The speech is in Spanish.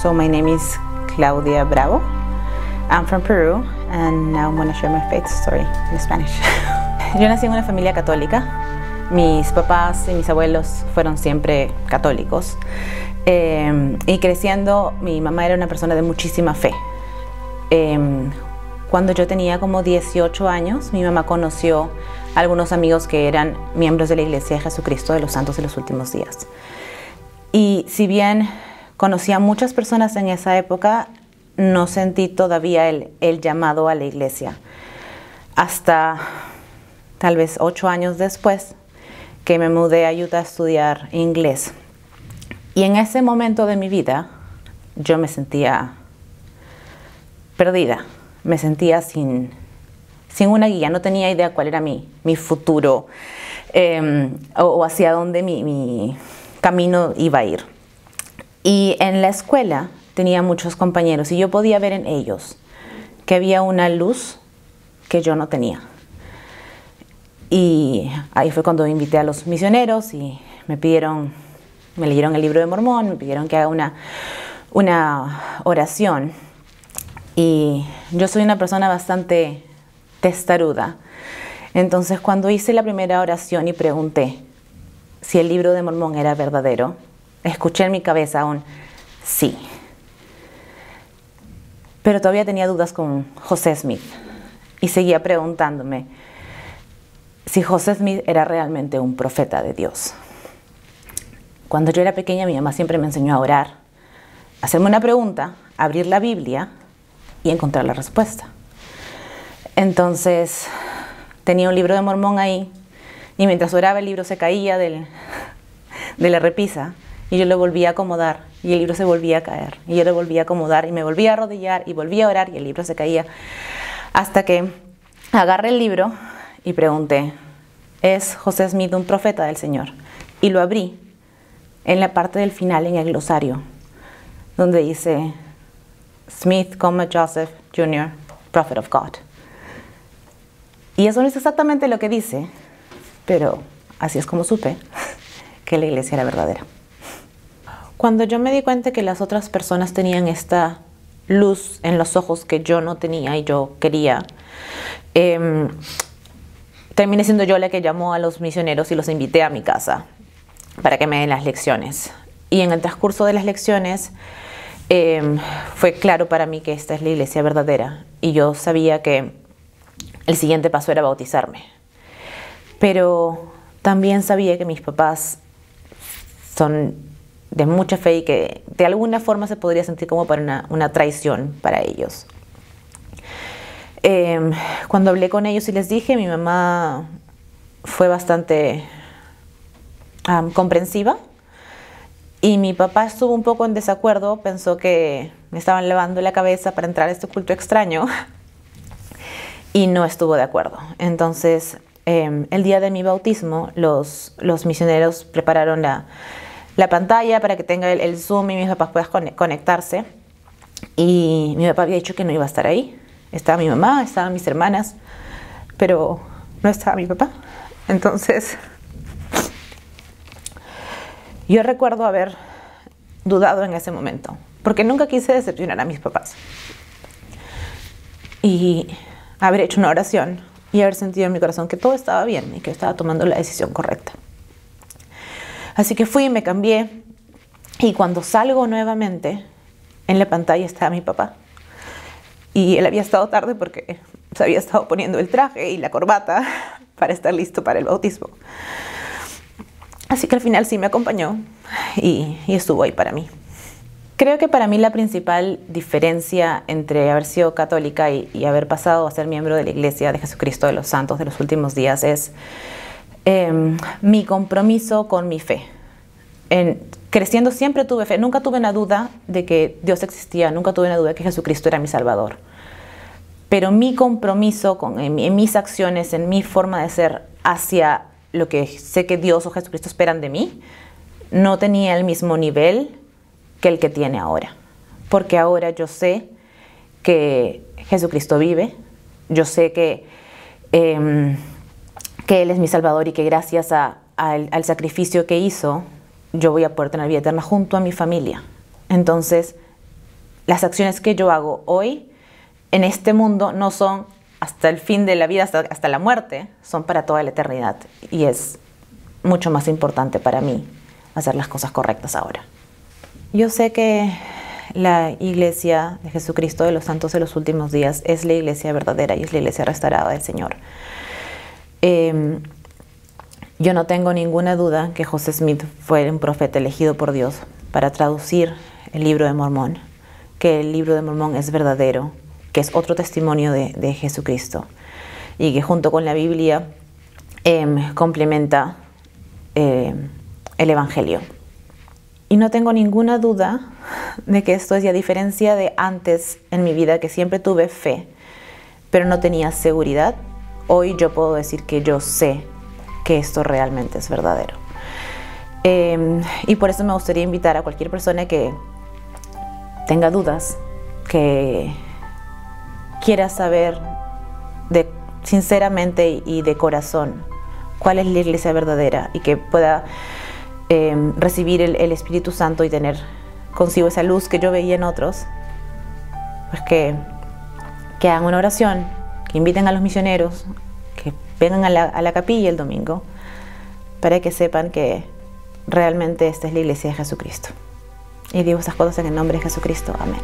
So my name is Claudia Bravo. I'm from Peru and now I'm going to share my faith story in Spanish. Yo nací en una familia católica. Mis papás y mis abuelos fueron siempre católicos. Y creciendo, mi mamá era una persona de muchísima fe. Cuando yo tenía como 18 años, mi mamá conoció a algunos amigos que eran miembros de la Iglesia de Jesucristo de los Santos de los Últimos Días. Y si bien conocí a muchas personas en esa época, no sentí todavía el llamado a la iglesia. Hasta tal vez 8 años después que me mudé a Utah a estudiar inglés. Y en ese momento de mi vida yo me sentía perdida, me sentía sin una guía, no tenía idea cuál era mi futuro o hacia dónde mi camino iba a ir. Y en la escuela tenía muchos compañeros y yo podía ver en ellos que había una luz que yo no tenía. Y ahí fue cuando invité a los misioneros y me leyeron el libro de Mormón, me pidieron que haga una oración. Y yo soy una persona bastante testaruda. Entonces cuando hice la primera oración y pregunté si el libro de Mormón era verdadero, escuché en mi cabeza un sí. Pero todavía tenía dudas con José Smith y seguía preguntándome si José Smith era realmente un profeta de Dios. Cuando yo era pequeña, mi mamá siempre me enseñó a orar, a hacerme una pregunta, abrir la Biblia y encontrar la respuesta. Entonces tenía un libro de Mormón ahí y mientras oraba el libro se caía de la repisa y yo lo volvía a acomodar y el libro se volvía a caer y yo lo volvía a acomodar y me volvía a arrodillar y volvía a orar y el libro se caía hasta que agarré el libro y pregunté, ¿es José Smith un profeta del Señor? Y lo abrí en la parte del final, en el glosario, donde dice Smith, Joseph Jr., Prophet of God. Y eso no es exactamente lo que dice, pero así es como supe que la iglesia era verdadera. Cuando yo me di cuenta que las otras personas tenían esta luz en los ojos que yo no tenía y yo quería, terminé siendo yo la que llamó a los misioneros y los invité a mi casa para que me den las lecciones. Y en el transcurso de las lecciones fue claro para mí que esta es la iglesia verdadera y yo sabía que el siguiente paso era bautizarme. Pero también sabía que mis papás son de mucha fe y que de alguna forma se podría sentir como para una traición para ellos. Cuando hablé con ellos y les dije, mi mamá fue bastante comprensiva y mi papá estuvo un poco en desacuerdo, pensó que me estaban lavando la cabeza para entrar a este culto extraño y no estuvo de acuerdo. Entonces, el día de mi bautismo, los misioneros prepararon la pantalla para que tenga el Zoom y mis papás puedan conectarse. Y mi papá había dicho que no iba a estar ahí. Estaba mi mamá, estaban mis hermanas, pero no estaba mi papá. Entonces, yo recuerdo haber dudado en ese momento, porque nunca quise decepcionar a mis papás. Y haber hecho una oración y haber sentido en mi corazón que todo estaba bien y que estaba tomando la decisión correcta. Así que fui y me cambié y cuando salgo nuevamente, en la pantalla estaba mi papá. Y él había estado tarde porque se había estado poniendo el traje y la corbata para estar listo para el bautismo. Así que al final sí me acompañó y estuvo ahí para mí. Creo que para mí la principal diferencia entre haber sido católica y haber pasado a ser miembro de la Iglesia de Jesucristo de los Santos de los Últimos Días es mi compromiso con mi fe. Creciendo siempre tuve fe, nunca tuve una duda de que Dios existía, nunca tuve una duda de que Jesucristo era mi Salvador. Pero mi compromiso en mis acciones, en mi forma de ser hacia lo que sé que Dios o Jesucristo esperan de mí, no tenía el mismo nivel que el que tiene ahora. Porque ahora yo sé que Jesucristo vive, yo sé que Él es mi Salvador y que gracias al sacrificio que hizo, yo voy a poder tener vida eterna junto a mi familia. Entonces, las acciones que yo hago hoy en este mundo no son hasta el fin de la vida, hasta la muerte, son para toda la eternidad. Y es mucho más importante para mí hacer las cosas correctas ahora. Yo sé que la iglesia de Jesucristo de los Santos de los Últimos Días es la iglesia verdadera y es la iglesia restaurada del Señor. Yo no tengo ninguna duda que José Smith fue un profeta elegido por Dios para traducir el Libro de Mormón, que el Libro de Mormón es verdadero, que es otro testimonio de Jesucristo y que junto con la Biblia complementa el Evangelio. Y no tengo ninguna duda de que esto es, y a diferencia de antes en mi vida, que siempre tuve fe, pero no tenía seguridad, hoy yo puedo decir que yo sé que esto realmente es verdadero. Y por eso me gustaría invitar a cualquier persona que tenga dudas, que quiera saber sinceramente y de corazón cuál es la iglesia verdadera y que pueda recibir el Espíritu Santo y tener consigo esa luz que yo veía en otros, pues que hagan una oración, que inviten a los misioneros, que vengan a la capilla el domingo, para que sepan que realmente esta es la iglesia de Jesucristo. Y digo estas cosas en el nombre de Jesucristo. Amén.